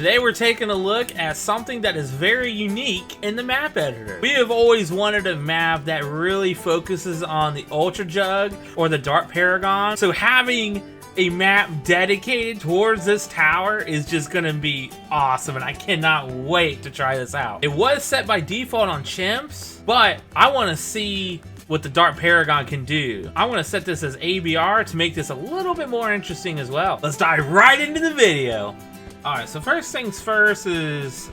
Today we're taking a look at something that is very unique in the map editor. We have always wanted a map that really focuses on the Ultra Jug or the Dark Paragon. So having a map dedicated towards this tower is just gonna be awesome, and I cannot wait to try this out. It was set by default on chimps, but I want to see what the Dark Paragon can do. I want to set this as ABR to make this a little bit more interesting as well. Let's dive right into the video. Alright, so first things first is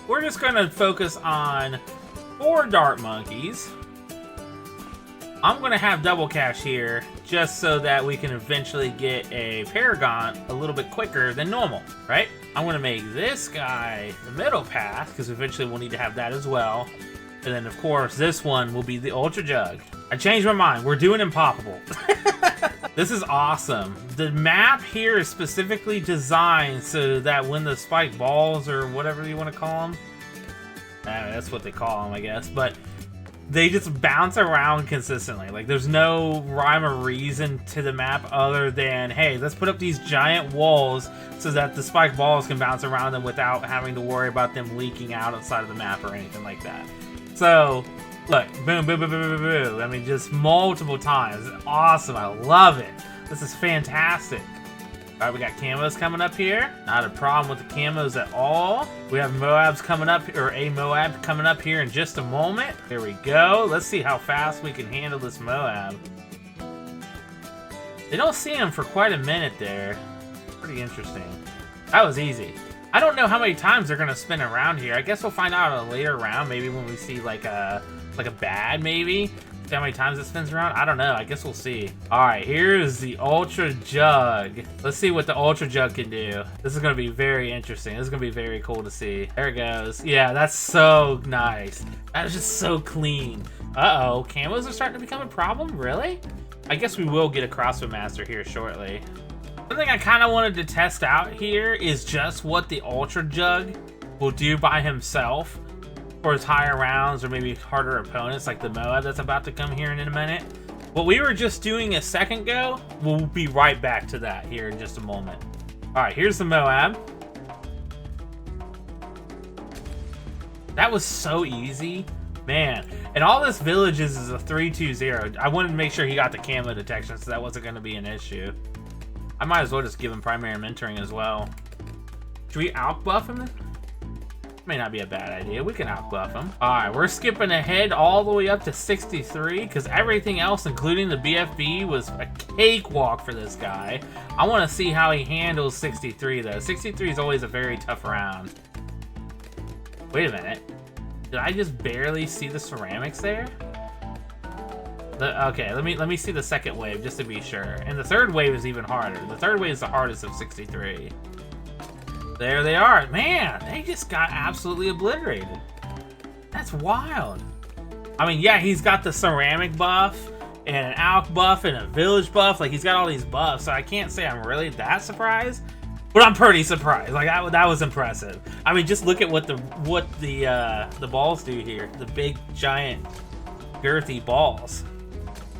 we're just going to focus on 4 dart monkeys. I'm going to have double cache here just so that we can eventually get a Paragon a little bit quicker than normal, right? I'm going to make this guy the middle path because eventually we'll need to have that as well. And then, of course, this one will be the Ultra Jug. I changed my mind. We're doing Impoppable. This is awesome. The map here is specifically designed so that when the spiked balls, or whatever you want to call them, that's what they call them, I guess, but they just bounce around consistently. Like, there's no rhyme or reason to the map other than, hey, let's put up these giant walls so that the spiked balls can bounce around them without having to worry about them leaking out outside of the map or anything like that. So, look, boom, boom, boom, boom, boom, boom. I mean, just multiple times. Awesome. I love it. This is fantastic. All right, we got camos coming up here. Not a problem with the camos at all. We have Moabs coming up, or a Moab coming up here in just a moment. There we go. Let's see how fast we can handle this Moab. They don't see him for quite a minute there. Pretty interesting. That was easy. I don't know how many times they're gonna spin around here. I guess we'll find out in a later round, maybe when we see like a bad, maybe. See how many times it spins around? I don't know. I guess we'll see. All right, here's the Ultra Jug. Let's see what the Ultra Jug can do. This is gonna be very interesting. This is gonna be very cool to see. There it goes. Yeah, that's so nice. That is just so clean. Uh-oh, camos are starting to become a problem? Really? I guess we will get a CrossFit Master here shortly. Something I kind of wanted to test out here is just what the Ultra Jug will do by himself for his higher rounds or maybe harder opponents like the Moab that's about to come here in a minute. What we were just doing a second ago, we'll be right back to that here in just a moment. All right, here's the Moab. That was so easy, man. And all this village is a 3-2-0. I wanted to make sure he got the camo detection so that wasn't going to be an issue. I might as well just give him primary mentoring as well. Should we outbuff him? May not be a bad idea. We can outbuff him. Alright, we're skipping ahead all the way up to 63 because everything else, including the BFB, was a cakewalk for this guy. I want to see how he handles 63 though. 63 is always a very tough round. Wait a minute. Did I just barely see the ceramics there? Okay, let me see the second wave just to be sure. And the third wave is even harder. The third wave is the hardest of 63. There they are. Man, they just got absolutely obliterated. That's wild. I mean, yeah, he's got the ceramic buff and an alk buff and a village buff. Like, he's got all these buffs, so I can't say I'm really that surprised. But I'm pretty surprised. Like, that was impressive. I mean, just look at what the balls do here. The big, giant, girthy balls.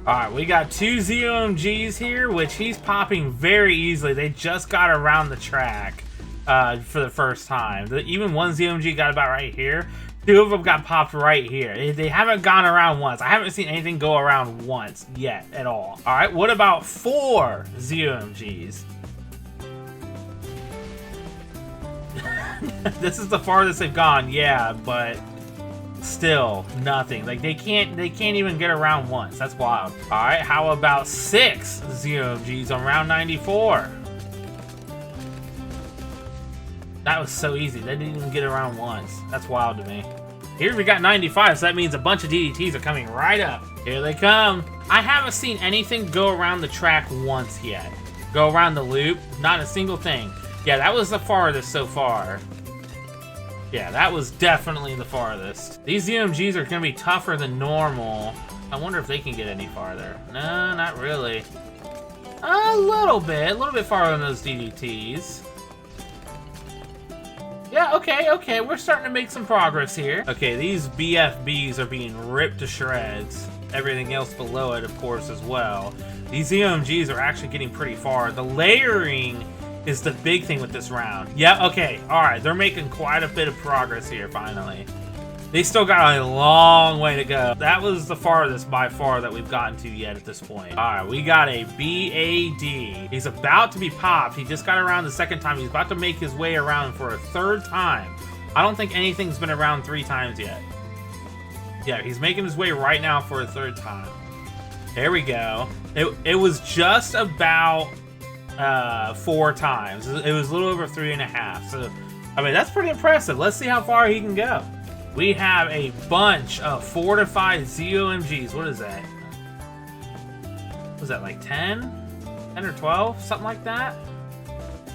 Alright, we got 2 ZOMGs here, which he's popping very easily. They just got around the track for the first time. Even one ZOMG got about right here. 2 of them got popped right here. They haven't gone around once. I haven't seen anything go around once yet at all. Alright, what about 4 ZOMGs? This is the farthest they've gone, yeah, but still nothing. Like, they can't even get around once. That's wild. All right, how about 6 ZOMGs on round 94? That was so easy. They didn't even get around once. That's wild to me. Here we got 95, so that means a bunch of DDTs are coming right up. Here they come. I haven't seen anything go around the track once yet. Go around the loop, not a single thing. Yeah, that was the farthest so far. Yeah, that was definitely the farthest. These ZMGs are going to be tougher than normal. I wonder if they can get any farther. No, not really. A little bit farther than those DDTs. Yeah, okay, we're starting to make some progress here. Okay, these BFBs are being ripped to shreds. Everything else below it, of course, as well. These ZMGs are actually getting pretty far. The layering is the big thing with this round. Yeah, okay, alright, they're making quite a bit of progress here, finally. They still got a long way to go. That was the farthest by far that we've gotten to yet at this point. Alright, we got a BAD. He's about to be popped. He just got around the second time. He's about to make his way around for a third time. I don't think anything's been around 3 times yet. Yeah, he's making his way right now for a third time. There we go. It was just about 4 times. It was a little over 3.5. So, I mean, that's pretty impressive. Let's see how far he can go. We have a bunch of fortified ZOMGs. What is that? Was that like 10? 10 or 12? Something like that?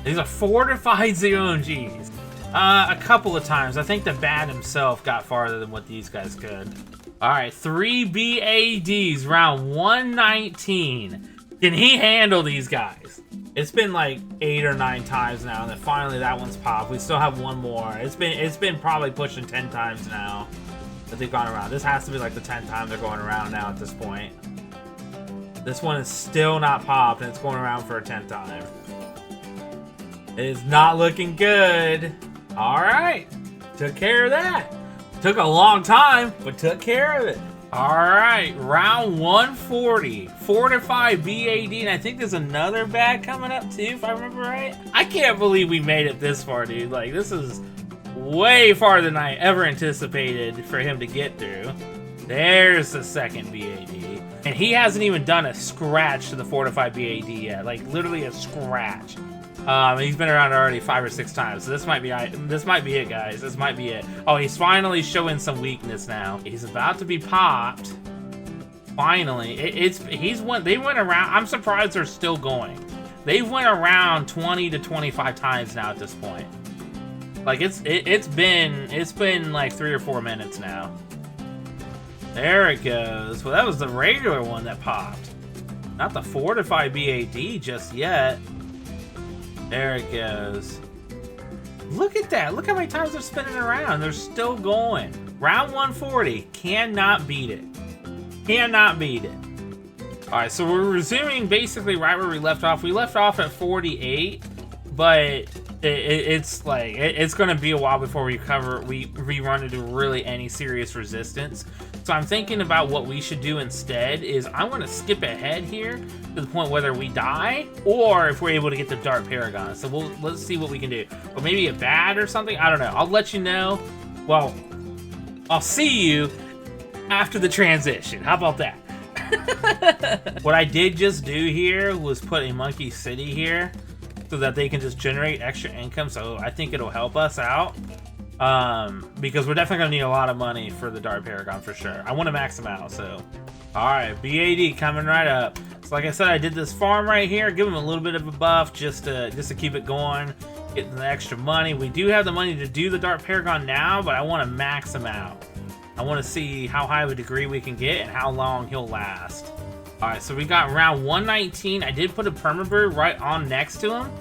These are fortified ZOMGs. A couple of times. I think the Bat himself got farther than what these guys could. Alright, 3 BADs, round 119. Can he handle these guys? It's been like 8 or 9 times now, and then finally that one's popped. We still have one more. It's been probably pushing 10 times now that they've gone around. This has to be like the 10th time they're going around now at this point. This one is still not popped, and it's going around for a 10th time. It is not looking good. Alright, took care of that. Took a long time, but took care of it. Alright, round 140. Fortified BAD, and I think there's another bag coming up too, if I remember right. I can't believe we made it this far, dude. Like, this is way farther than I ever anticipated for him to get through. There's the second BAD. And he hasn't even done a scratch to the fortified BAD yet. Like, literally a scratch. He's been around already 5 or 6 times, so this might be it, guys. This might be it. Oh, he's finally showing some weakness now. He's about to be popped. Finally, they went around. I'm surprised they're still going. They went around 20 to 25 times now at this point. Like it's been like 3 or 4 minutes now. There it goes. Well, that was the regular one that popped, not the fortified BAD just yet. There it goes. Look at that. Look how many times they're spinning around. They're still going. Round 140. Cannot beat it. Cannot beat it. Alright, so we're resuming basically right where we left off. We left off at 48, but it's going to be a while before we run into really any serious resistance. So I'm thinking about what we should do instead is I want to skip ahead here to the point whether we die or if we're able to get the Dart Paragon. So let's see what we can do. Or maybe a bat or something. I don't know. I'll let you know. Well, I'll see you after the transition. How about that? What I did just do here was put a Monkey City here so that they can just generate extra income. So I think it'll help us out. Because we're definitely gonna need a lot of money for the Dart Paragon for sure. I want to max them out, so. Alright, BAD coming right up. So like I said, I did this farm right here, give him a little bit of a buff just to keep it going, getting the extra money. We do have the money to do the Dart Paragon now, but I want to max him out. I want to see how high of a degree we can get and how long he'll last. Alright, so we got round 119. I did put a permabird right on next to him,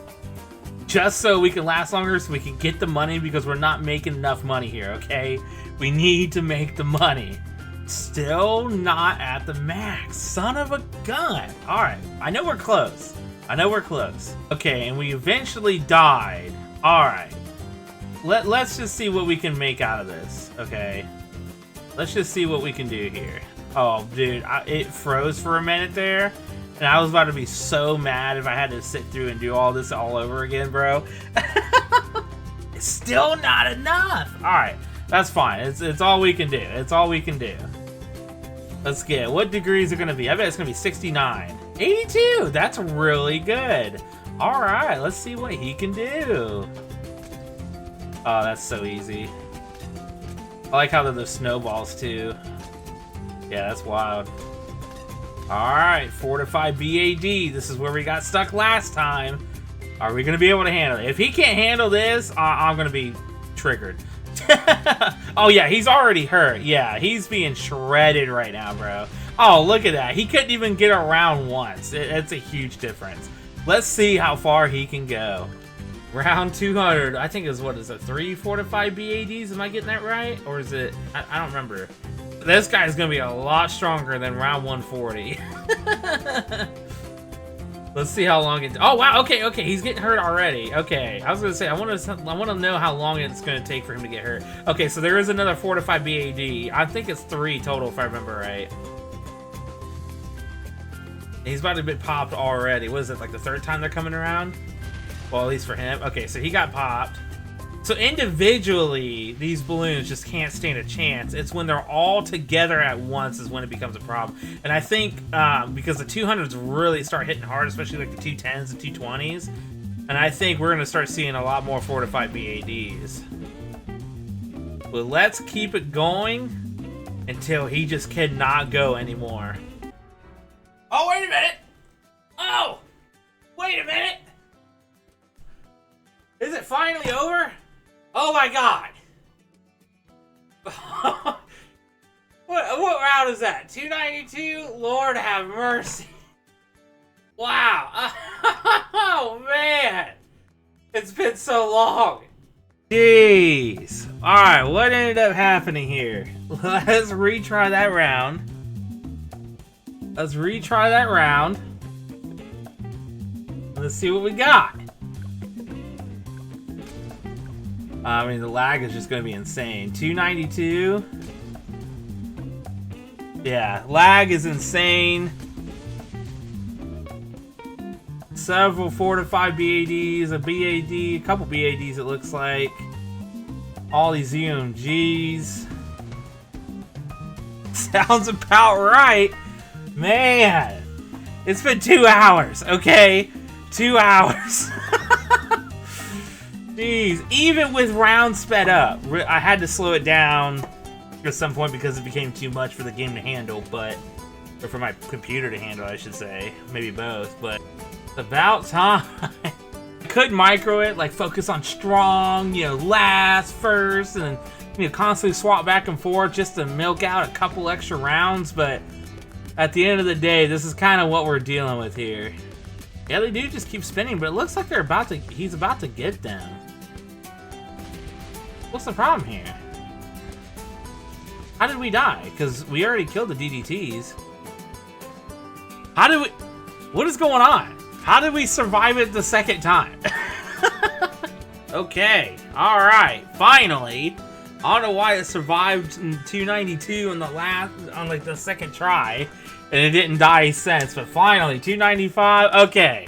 just so we can last longer, so we can get the money, because we're not making enough money here, okay? We need to make the money. Still not at the max. Son of a gun. Alright, I know we're close. I know we're close. Okay, and we eventually died. Alright. Let's just see what we can make out of this, okay? Let's just see what we can do here. Oh, dude, it froze for a minute there. And I was about to be so mad if I had to sit through and do all this all over again, bro. It's still not enough. Alright, that's fine. It's all we can do. It's all we can do. Let's get it. What degree is it going to be? I bet it's going to be 69. 82! That's really good. Alright, let's see what he can do. Oh, that's so easy. I like how they're the snowballs, too. Yeah, that's wild. Alright, fortified BAD. This is where we got stuck last time. Are we going to be able to handle it? If he can't handle this, I'm going to be triggered. Oh, yeah, he's already hurt. Yeah, he's being shredded right now, bro. Oh, look at that. He couldn't even get around once. It's a huge difference. Let's see how far he can go. Round 200. I think what is it, 3 fortified BADs? Am I getting that right? Or is it... I don't remember. This guy's going to be a lot stronger than round 140. Let's see how long it. Oh wow. Okay. Okay. He's getting hurt already. Okay. I was gonna say I want to know how long it's gonna take for him to get hurt. Okay. So there is another 4 to 5 BAD. I think it's 3 total if I remember right. He's about to get popped already. What is it, like the 3rd time they're coming around? Well, at least for him. Okay, so he got popped. So individually, these balloons just can't stand a chance. It's when they're all together at once is when it becomes a problem. And I think because the 200s really start hitting hard, especially like the 210s and 220s. And I think we're going to start seeing a lot more 4 to 5 BADs. But let's keep it going until he just cannot go anymore. Oh, wait a minute! Oh! Wait a minute! Is it finally over? Oh my god! what round is that? 292? Lord have mercy. Wow. Oh man! It's been so long. Jeez. Alright, what ended up happening here? Let's retry that round. Let's retry that round. Let's see what we got. I mean, the lag is just going to be insane. 292. Yeah, lag is insane. Several 4 to 5 BADs, a BAD, a couple BADs it looks like. All these UMGs. Sounds about right. Man, it's been 2 hours, okay? 2 hours. Jeez, even with rounds sped up, I had to slow it down at some point because it became too much for the game to handle, or for my computer to handle, I should say. Maybe both, but it's about time. I could micro it, like focus on strong, last, first, and constantly swap back and forth just to milk out a couple extra rounds, but at the end of the day, this is kind of what we're dealing with here. Yeah, they do just keep spinning, but it looks like he's about to get them. What's the problem here? How did we die? Because we already killed the DDTs. What is going on? How did we survive it the 2nd time? Okay, alright, finally. I don't know why it survived in 292 on the 2nd try, and it didn't die since, but finally, 295, okay.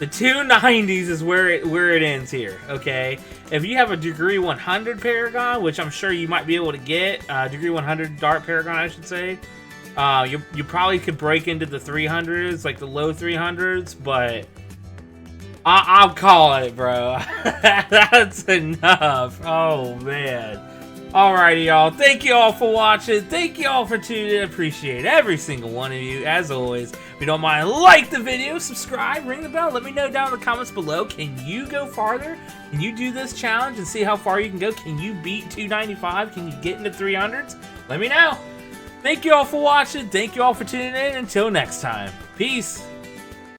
The 290s is where it ends here, okay? If you have a degree 100 Paragon, which I'm sure you might be able to get, degree 100 Dart Paragon, I should say, you probably could break into the 300s, like the low 300s, but I'll call it, bro. That's enough. Oh, man. Alrighty, y'all. Thank you all for watching. Thank you all for tuning in. Appreciate every single one of you. As always, if you don't mind, like the video, subscribe, ring the bell. Let me know down in the comments below. Can you go farther? Can you do this challenge and see how far you can go? Can you beat 295? Can you get into 300s? Let me know. Thank you all for watching. Thank you all for tuning in. Until next time. Peace.